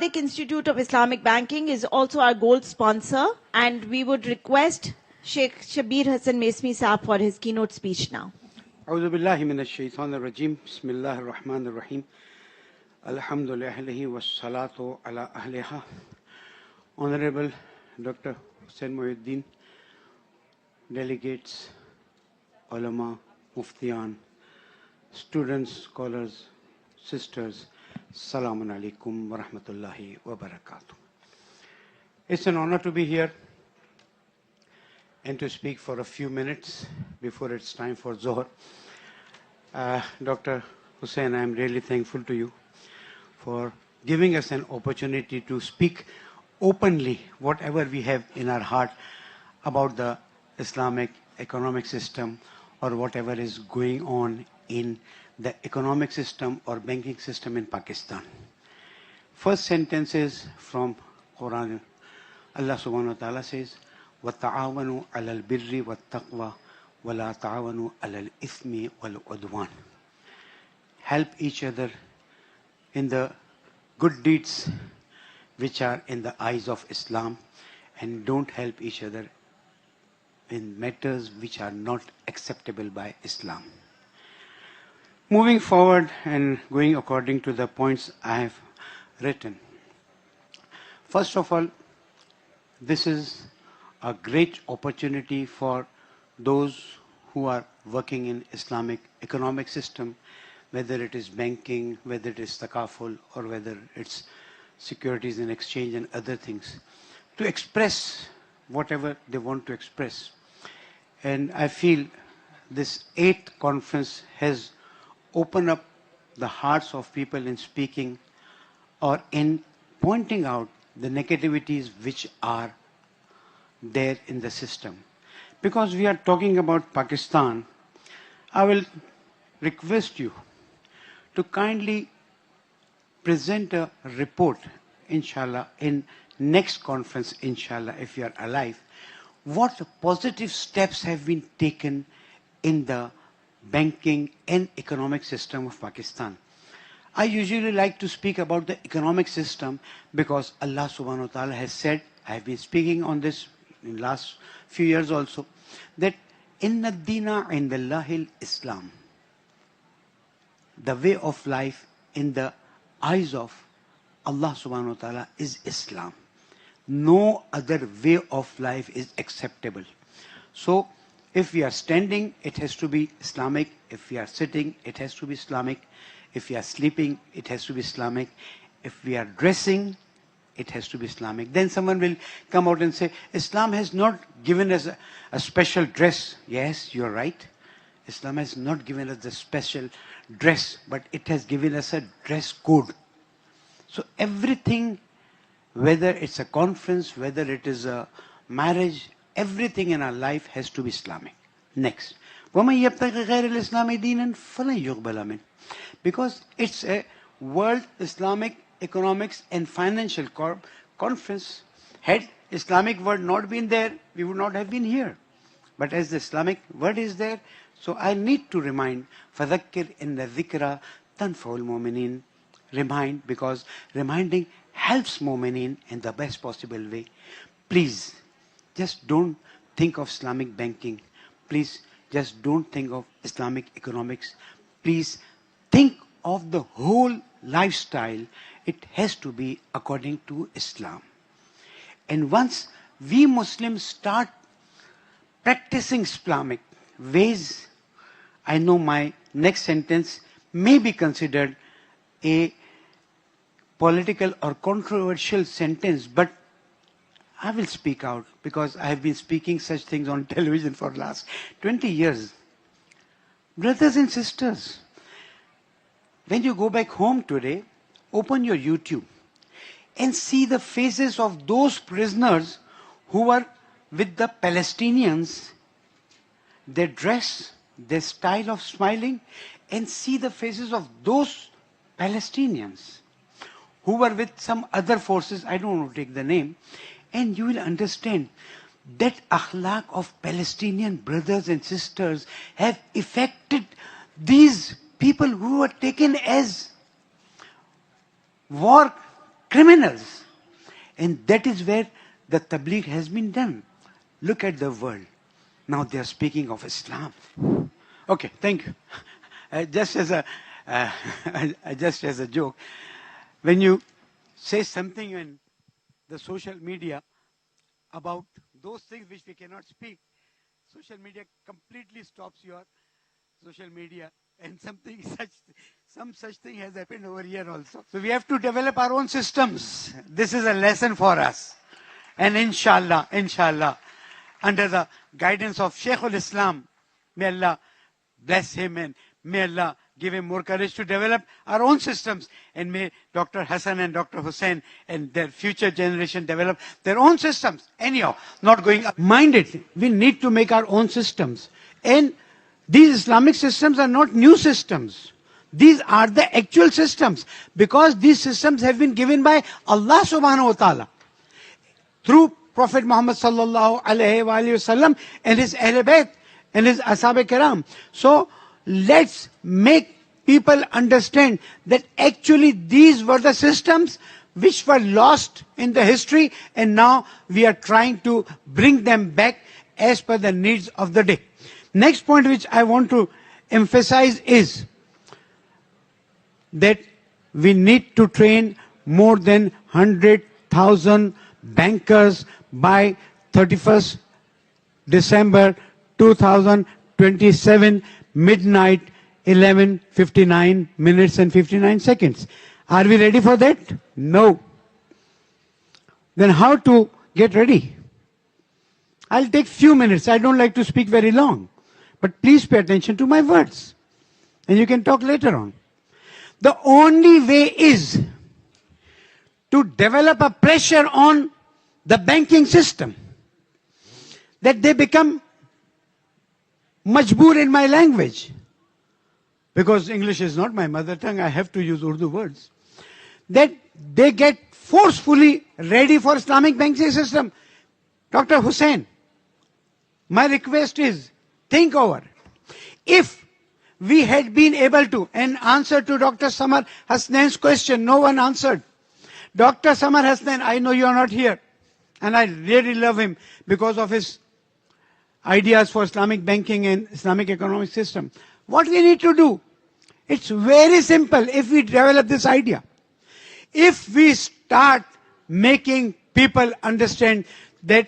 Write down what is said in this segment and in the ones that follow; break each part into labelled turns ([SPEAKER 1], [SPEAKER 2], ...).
[SPEAKER 1] Al-Sadiq Institute of Islamic Banking is also our gold sponsor, and we would request Sheikh Shabbir Hassan Maisami Saab for his keynote speech now.
[SPEAKER 2] أعوذ بالله من الشيطان الرجيم بسم الله الرحمن الرحيم الحمد لله والصلاة على أهلها. Honorable Dr. Hussain Muhyiddin, delegates, Allama, Muftiyan, students, scholars, sisters, Assalamu alaikum wa rahmatullahi wa barakatuh. It's an honor to be here and to speak for a few minutes before it's time for Zohar. Dr. Hussain, I'm really thankful to you for giving us an opportunity to speak openly whatever we have in our heart about the Islamic economic system or whatever is going on in the economic system or banking system in Pakistan. First sentence is from Quran. Allah subhanahu wa ta'ala says, وَتَعَاوَنُوا عَلَى الْبِرِّ وَالتَّقْوَى وَلَا تَعَاوَنُوا عَلَى الْإِثْمِ وَالْعُدْوَانِ. Help each other in the good deeds which are in the eyes of Islam, and don't help each other in matters which are not acceptable by Islam. Moving forward and going according to the points I have written. First of all, this is a great opportunity for those who are working in Islamic economic system, whether it is banking, whether it is Takaful, or whether it's securities and exchange and other things, to express whatever they want to express. And I feel this 8th conference has opened up the hearts of people in speaking or in pointing out the negativities which are there in the system. Because we are talking about Pakistan, I will request you to kindly present a report, inshallah, in next conference, inshallah, if you are alive, what positive steps have been taken in the banking and economic system of Pakistan. I usually like to speak about the economic system because Allah subhanahu wa ta'ala has said, I have been speaking on this in last few years also, that inna dina indallahi Islam, the way of life in the eyes of Allah subhanahu wa ta'ala is Islam. No other way of life is acceptable. So if we are standing, it has to be Islamic. If we are sitting, it has to be Islamic. If we are sleeping, it has to be Islamic. If we are dressing, it has to be Islamic. Then someone will come out and say, Islam has not given us a special dress. Yes, you're right. Islam has not given us the special dress, but it has given us a dress code. So everything, whether it's a conference, whether it is a marriage, everything in our life has to be Islamic. Next. وَمَنْ يَبْتَغِ غَيْرَ الْإِسْلَامِ دِينًا فَلَنْ يُقْبَلَ مِنْهُ. Because it's a World Islamic Economics and Financial Conference. Had Islamic word not been there, we would not have been here. But as the Islamic word is there, so I need to remind, فَذَكِّرْ إِنَّ الذِّكْرَ تَنْفَعُ الْمُؤْمِنِينَ. Remind, because reminding helps mu'minin in the best possible way. Please, just don't think of Islamic banking. Please, just don't think of Islamic economics. Please, think of the whole lifestyle. It has to be according to Islam. And once we Muslims start practicing Islamic ways, I know my next sentence may be considered a political or controversial sentence, but I will speak out because I have been speaking such things on television for the last 20 years. Brothers and sisters, when you go back home today, open your YouTube and see the faces of those prisoners who were with the Palestinians, their dress, their style of smiling, and see the faces of those Palestinians who were with some other forces, I don't want to take the name, and you will understand that akhlaq of Palestinian brothers and sisters have affected these people who were taken as war criminals. And that is where the tabligh has been done. Look at the world. Now they are speaking of Islam. Okay, thank you. Just as a joke, when you say something in the social media about those things which we cannot speak, social media completely stops your social media, and some such thing has happened over here also. So we have to develop our own systems. This is a lesson for us. And inshallah, under the guidance of Shaykh al-Islam, may Allah bless him and may Allah give him more courage to develop our own systems. And may Dr. Hassan and Dr. Hussain and their future generation develop their own systems. Anyhow, not going up. Mind it, we need to make our own systems. And these Islamic systems are not new systems. These are the actual systems. Because these systems have been given by Allah subhanahu wa ta'ala. Through Prophet Muhammad sallallahu alayhi wa sallam and his Ahl Bayt and his Ashab Kiram. So let's make people understand that actually these were the systems which were lost in the history, and now we are trying to bring them back as per the needs of the day. Next point which I want to emphasize is that we need to train more than 100,000 bankers by 31st December 2027, midnight, 11:59 minutes and 59 seconds. Are we ready for that? No. Then how to get ready? I'll take few minutes. I don't like to speak very long. But please pay attention to my words. And you can talk later on. The only way is to develop a pressure on the banking system that they become majboor in my language. Because English is not my mother tongue, I have to use Urdu words. That they get forcefully ready for Islamic banking system. Dr. Hussain, my request is, think over. If we had been able to, in answer to Dr. Samar Hassan's question, no one answered. Dr. Samar Hassan, I know you are not here. And I really love him because of his ideas for Islamic banking and Islamic economic system. What we need to do? It's very simple if we develop this idea. If we start making people understand that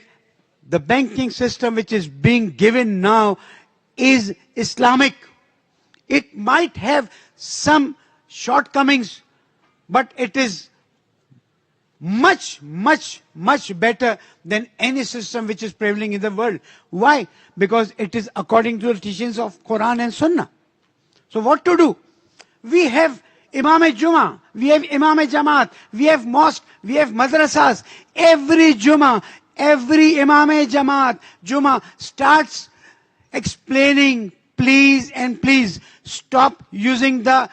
[SPEAKER 2] the banking system which is being given now is Islamic. It might have some shortcomings, but it is much better than any system which is prevailing in the world. Why? Because it is according to the teachings of Quran and Sunnah. So what to do? We have Imam Jummah, we have Imam Jamaat, we have mosque, we have madrasas. Every Jummah, every Imam Jamaat, Jummah starts explaining, please stop using the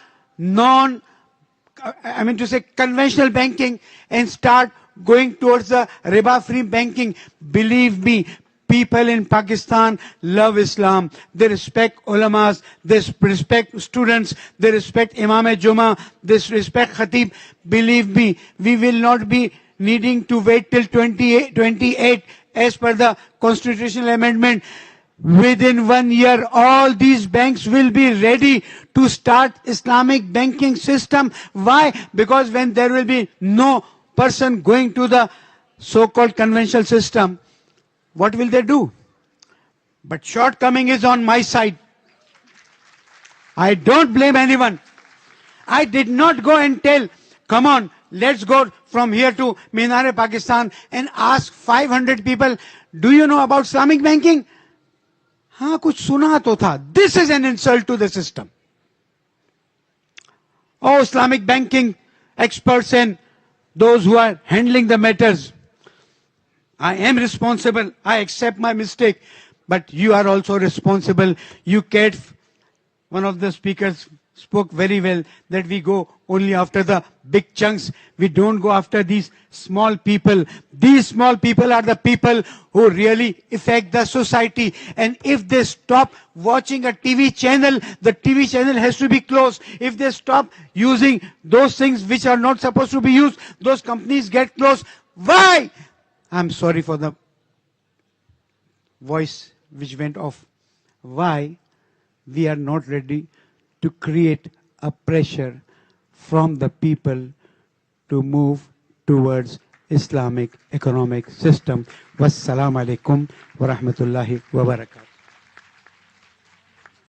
[SPEAKER 2] conventional banking and start going towards the riba-free banking. Believe me, people in Pakistan love Islam. They respect ulamas, they respect students, they respect Imam Jummah, they respect Khatib. Believe me, we will not be needing to wait till 28 as per the constitutional amendment. Within 1 year, all these banks will be ready to start Islamic banking system. Why? Because when there will be no person going to the so-called conventional system, what will they do? But shortcoming is on my side. I don't blame anyone. I did not go and tell, come on, let's go from here to Minhaj, Pakistan and ask 500 people, do you know about Islamic banking? हाँ कुछ सुना तो था. This is an insult to the system. Oh, Islamic banking experts and those who are handling the matters, I am responsible. I accept my mistake. But you are also responsible. You can't. One of the speakers spoke very well that we go only after the big chunks. We don't go after these small people. These small people are the people who really affect the society. And if they stop watching a TV channel, the TV channel has to be closed. If they stop using those things which are not supposed to be used, those companies get closed. Why? I'm sorry for the voice which went off. Why we are not ready to create a pressure from the people to move towards Islamic economic system. Wassalamu alaikum wa rahmatullahi wa barakatuh.